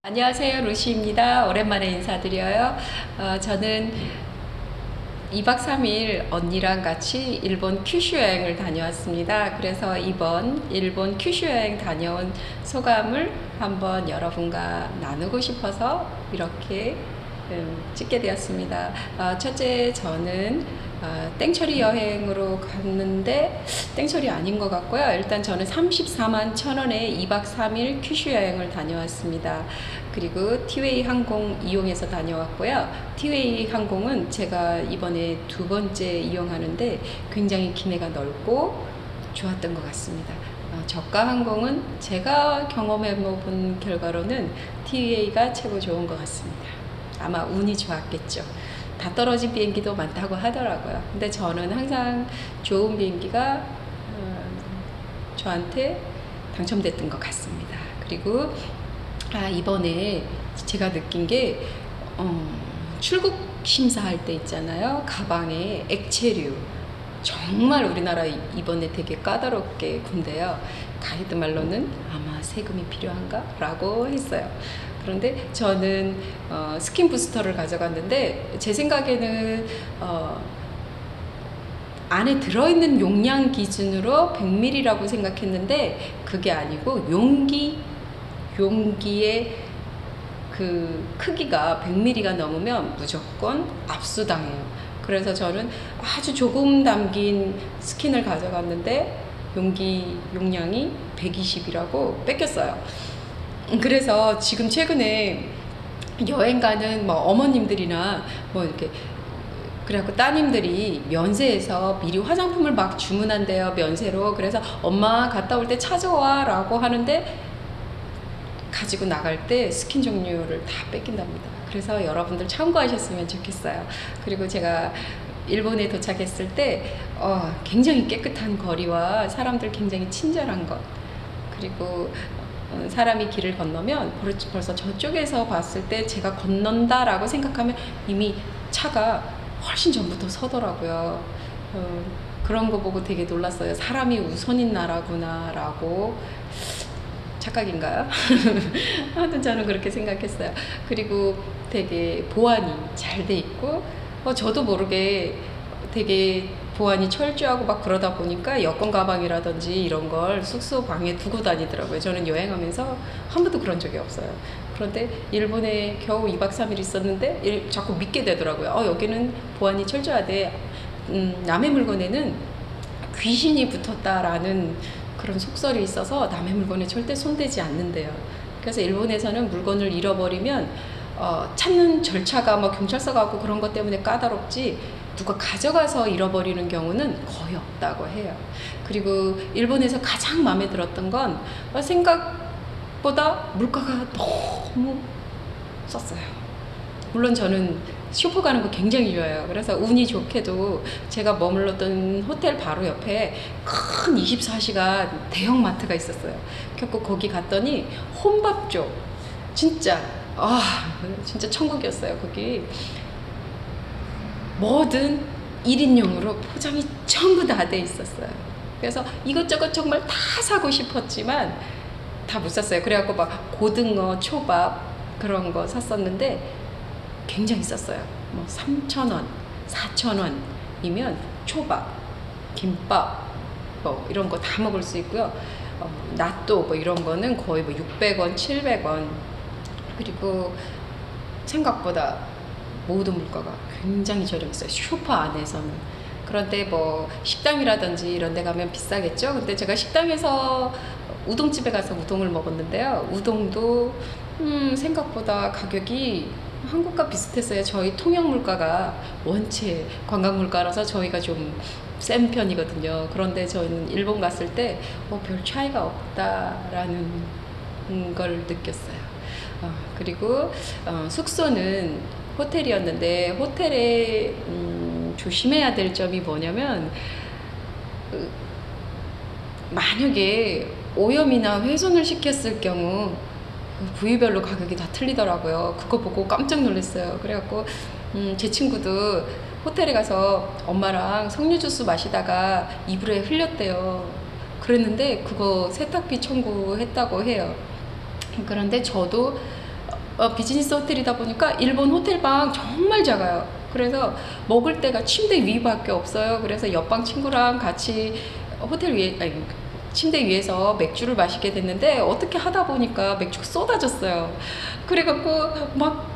안녕하세요, 루시입니다. 오랜만에 인사드려요. 저는 2박 3일 언니랑 같이 일본 큐슈 여행을 다녀왔습니다. 그래서 이번 일본 큐슈 여행 다녀온 소감을 한번 여러분과 나누고 싶어서 이렇게 찍게 되었습니다. 첫째, 저는 땡처리 여행으로 갔는데 땡처리 아닌 것 같고요. 일단 저는 34만 1,000원에 2박 3일 큐슈 여행을 다녀왔습니다. 그리고 티웨이 항공 이용해서 다녀왔고요. 티웨이 항공은 제가 이번에 두 번째 이용하는데 굉장히 기내가 넓고 좋았던 것 같습니다. 저가 항공은 제가 경험해 본 결과로는 티웨이가 최고 좋은 것 같습니다. 아마 운이 좋았겠죠. 다 떨어진 비행기도 많다고 하더라고요. 근데 저는 항상 좋은 비행기가 저한테 당첨됐던 것 같습니다. 그리고 이번에 제가 느낀 게 출국 심사할 때 있잖아요. 가방에 액체류 정말 우리나라 이번에 되게 까다롭게 군대요. 가이드 말로는 아마 세금이 필요한가? 라고 했어요. 그런데 저는 스킨 부스터를 가져갔는데 제 생각에는 안에 들어있는 용량 기준으로 100ml라고 생각했는데 그게 아니고 용기의 그 크기가 100ml가 넘으면 무조건 압수당해요. 그래서 저는 아주 조금 담긴 스킨을 가져갔는데 용량이 120이라고 뺏겼어요. 그래서 지금 최근에 여행 가는 뭐 어머님들이나 뭐 이렇게 그래갖고 따님들이 면세에서 미리 화장품을 막 주문한대요, 면세로. 그래서 엄마 갔다 올 때 찾아와 라고 하는데 가지고 나갈 때 스킨 종류를 다 뺏긴답니다. 그래서 여러분들 참고하셨으면 좋겠어요. 그리고 제가 일본에 도착했을 때 굉장히 깨끗한 거리와 사람들 굉장히 친절한 것, 그리고 사람이 길을 건너면 벌써 저쪽에서 봤을 때 제가 건넌다라고 생각하면 이미 차가 훨씬 전부터 서더라고요. 그런 거 보고 되게 놀랐어요. 사람이 우선인 나라구나 라고. 착각인가요? 아무튼 저는 그렇게 생각했어요. 그리고 되게 보안이 잘 돼 있고 저도 모르게 되게 보안이 철저하고 막 그러다 보니까 여권 가방이라든지 이런 걸 숙소 방에 두고 다니더라고요. 저는 여행하면서 한 번도 그런 적이 없어요. 그런데 일본에 겨우 2박 3일 있었는데 자꾸 믿게 되더라고요. 여기는 보안이 철저하대. 남의 물건에는 귀신이 붙었다라는 그런 속설이 있어서 남의 물건에 절대 손대지 않는데요. 그래서 일본에서는 물건을 잃어버리면 찾는 절차가 뭐 경찰서 가고 그런 것 때문에 까다롭지 누가 가져가서 잃어버리는 경우는 거의 없다고 해요. 그리고 일본에서 가장 마음에 들었던 건 생각보다 물가가 너무 쌌어요. 물론 저는 슈퍼 가는 거 굉장히 좋아해요. 그래서 운이 좋게도 제가 머물렀던 호텔 바로 옆에 큰 24시간 대형 마트가 있었어요. 그래서 거기 갔더니 혼밥쪽 진짜 천국이었어요. 거기 뭐든 1인용으로 포장이 전부 다 돼 있었어요. 그래서 이것저것 정말 다 사고 싶었지만 다 못 샀어요. 그래갖고 막 고등어, 초밥 그런 거 샀었는데 굉장히 쌌어요. 뭐 3,000원, 4,000원이면 초밥, 김밥 뭐 이런 거 다 먹을 수 있고요. 낫또 뭐 이런 거는 거의 뭐 600원, 700원. 그리고 생각보다 모든 물가가 굉장히 저렴했어요. 슈퍼 안에서는. 그런데 뭐 식당이라든지 이런 데 가면 비싸겠죠. 근데 제가 식당에서 우동집에 가서 우동을 먹었는데요. 우동도 생각보다 가격이 한국과 비슷했어요. 저희 통영 물가가 원체 관광 물가라서 저희가 좀 센 편이거든요. 그런데 저희는 일본 갔을 때 별 차이가 없다라는 걸 느꼈어요. 그리고 숙소는 호텔이었는데 호텔에 조심해야 될 점이 뭐냐면 만약에 오염이나 훼손을 시켰을 경우 부위별로 가격이 다 틀리더라고요. 그거 보고 깜짝 놀랐어요. 그래갖고 제 친구도 호텔에 가서 엄마랑 석류 주스 마시다가 이불에 흘렸대요. 그랬는데 그거 세탁비 청구했다고 해요. 그런데 저도 비즈니스 호텔이다 보니까 일본 호텔방 정말 작아요. 그래서 먹을 때가 침대 위밖에 없어요. 그래서 옆방 친구랑 같이 호텔 위에, 아니, 침대 위에서 맥주를 마시게 됐는데 어떻게 하다 보니까 맥주가 쏟아졌어요. 그래갖고 막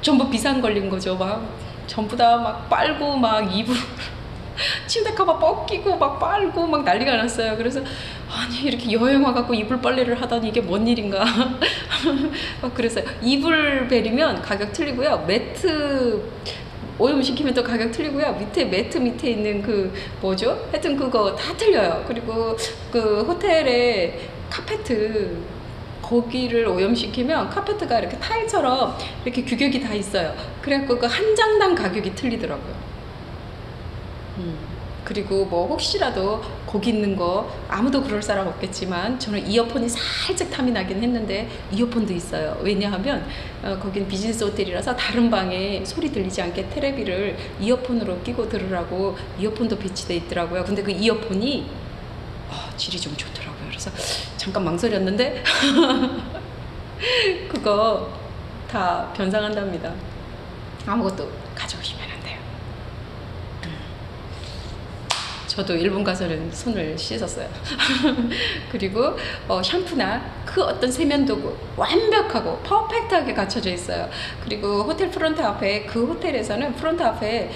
전부 비상 걸린 거죠. 막 전부 다 막 빨고 막 이불 침대 커버 벗기고 막 빨고 막 난리가 났어요. 그래서 아니 이렇게 여행 와갖고 이불 빨래를 하다니 이게 뭔 일인가. 막 그랬어요. 이불 베리면 가격 틀리고요. 매트 오염 시키면 또 가격 틀리고요. 밑에 매트 밑에 있는 그 뭐죠? 하여튼 그거 다 틀려요. 그리고 그 호텔에 카페트 거기를 오염시키면 카페트가 이렇게 타일처럼 이렇게 규격이 다 있어요. 그래갖고 그 한 장당 가격이 틀리더라고요. 그리고 뭐 혹시라도 거기 있는 거 아무도 그럴 사람 없겠지만 저는 이어폰이 살짝 탐이 나긴 했는데 이어폰도 있어요. 왜냐하면 거긴 비즈니스 호텔이라서 다른 방에 소리 들리지 않게 테레비를 이어폰으로 끼고 들으라고 이어폰도 배치돼 있더라고요. 근데 그 이어폰이 질이 좀 좋더라고요. 그래서 잠깐 망설였는데 그거 다 변상한답니다. 아무것도 가져오시면 안 돼요. 저도 일본 가서는 손을 씻었어요. 그리고 샴푸나 그 어떤 세면도구 완벽하고 퍼펙트하게 갖춰져 있어요. 그리고 호텔 프론트 앞에 그 호텔에서는 프론트 앞에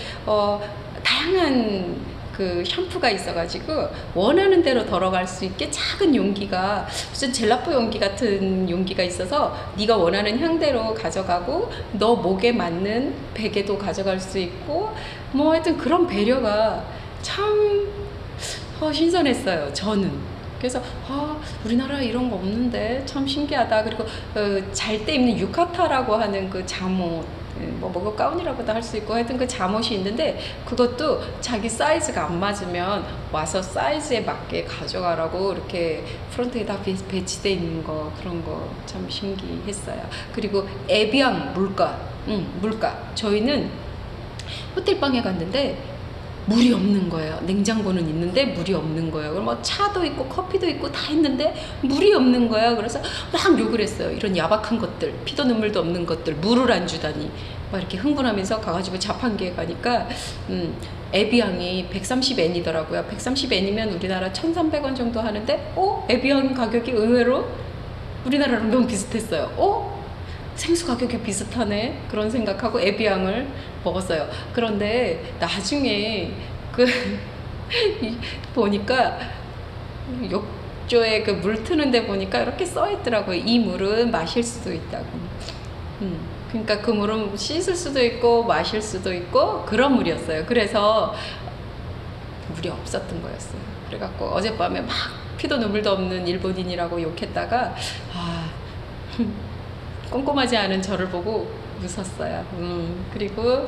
다양한 그 샴푸가 있어가지고 원하는 대로 덜어갈 수 있게 작은 용기가 무슨 젤라포 용기 같은 용기가 있어서 네가 원하는 향대로 가져가고 너 목에 맞는 베개도 가져갈 수 있고 뭐 하여튼 그런 배려가 참 신선했어요. 저는. 그래서 우리나라 이런 거 없는데 참 신기하다. 그리고 잘 때 입는 유카타라고 하는 그 잠옷 뭐 가운이라고도 할 수 있고 하여튼 그 잠옷이 있는데 그것도 자기 사이즈가 안 맞으면 와서 사이즈에 맞게 가져가라고 이렇게 프론트에 다 배치돼 있는 거 그런 거 참 신기했어요. 그리고 에비앙 물가 저희는 호텔방에 갔는데 물이 없는 거예요. 냉장고는 있는데 물이 없는 거예요. 그럼 뭐 차도 있고 커피도 있고 다 있는데 물이 없는 거예요. 그래서 막 욕을 했어요. 이런 야박한 것들, 피도 눈물도 없는 것들, 물을 안 주다니. 막 이렇게 흥분하면서 가가지고 자판기에 가니까 에비앙이 130엔이더라고요. 130엔이면 우리나라 1,300원 정도 하는데 에비앙 가격이 의외로 우리나라랑 너무 비슷했어요. 생수 가격이 비슷하네 그런 생각하고 에비앙을 먹었어요. 그런데 나중에 보니까 욕조에 그 물 트는 데 보니까 이렇게 써 있더라고요. 이 물은 마실 수도 있다고. 그러니까 그 물은 씻을 수도 있고 마실 수도 있고 그런 물이었어요. 그래서 물이 없었던 거였어요. 그래갖고 어젯밤에 막 피도 눈물도 없는 일본인이라고 욕했다가 꼼꼼하지 않은 저를 보고 웃었어요. 그리고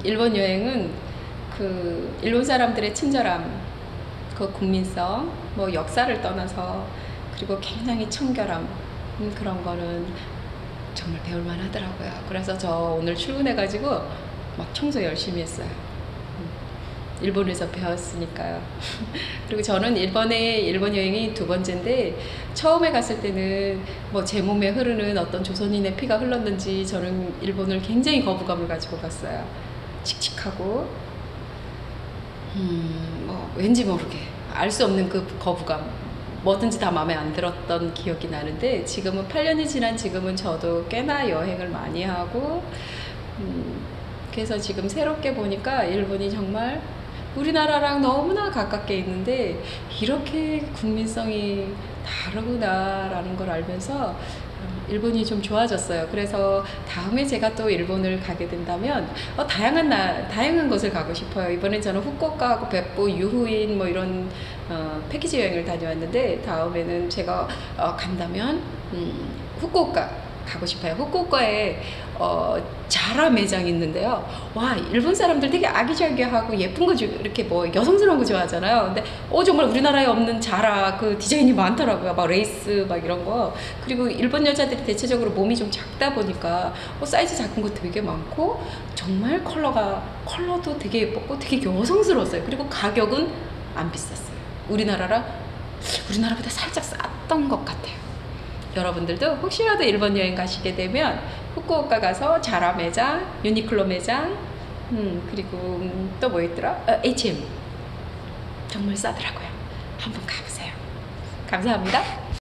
일본 여행은 그 일본 사람들의 친절함, 그 국민성, 뭐 역사를 떠나서 그리고 굉장히 청결함 그런 거는 정말 배울만 하더라고요. 그래서 저 오늘 출근해가지고 막 청소 열심히 했어요. 일본에서 배웠으니까요. 그리고 저는 일본 여행이 2번째인데 처음에 갔을 때는 뭐 제 몸에 흐르는 어떤 조선인의 피가 흘렀는지 저는 일본을 굉장히 거부감을 가지고 갔어요. 칙칙하고 뭐 왠지 모르게 알 수 없는 그 거부감 뭐든지 다 마음에 안 들었던 기억이 나는데 지금은 8년이 지난 지금은 저도 꽤나 여행을 많이 하고 그래서 지금 새롭게 보니까 일본이 정말 우리나라랑 너무나 가깝게 있는데 이렇게 국민성이 다르구나라는 걸 알면서 일본이 좀 좋아졌어요. 그래서 다음에 제가 또 일본을 가게 된다면 다양한 곳을 가고 싶어요. 이번엔 저는 후쿠오카하고 벳부, 유후인 뭐 이런 패키지 여행을 다녀왔는데 다음에는 제가 간다면 후쿠오카 가고 싶어요. 후쿠오카에 자라 매장이 있는데요. 와, 일본 사람들 되게 아기자기하고 예쁜 거 이렇게 뭐 여성스러운 거 좋아하잖아요. 근데 정말 우리나라에 없는 자라 그 디자인이 많더라고요. 막 레이스 막 이런 거. 그리고 일본 여자들이 대체적으로 몸이 좀 작다 보니까 사이즈 작은 거 되게 많고 정말 컬러도 되게 예뻤고 되게 여성스러웠어요. 그리고 가격은 안 비쌌어요. 우리나라보다 살짝 쌌던 것 같아요. 여러분들도 혹시라도 일본 여행 가시게 되면 후쿠오카 가서 자라 매장, 유니클로 매장, 그리고 또 뭐 있더라? H&M 정말 싸더라고요. 한번 가보세요. 감사합니다.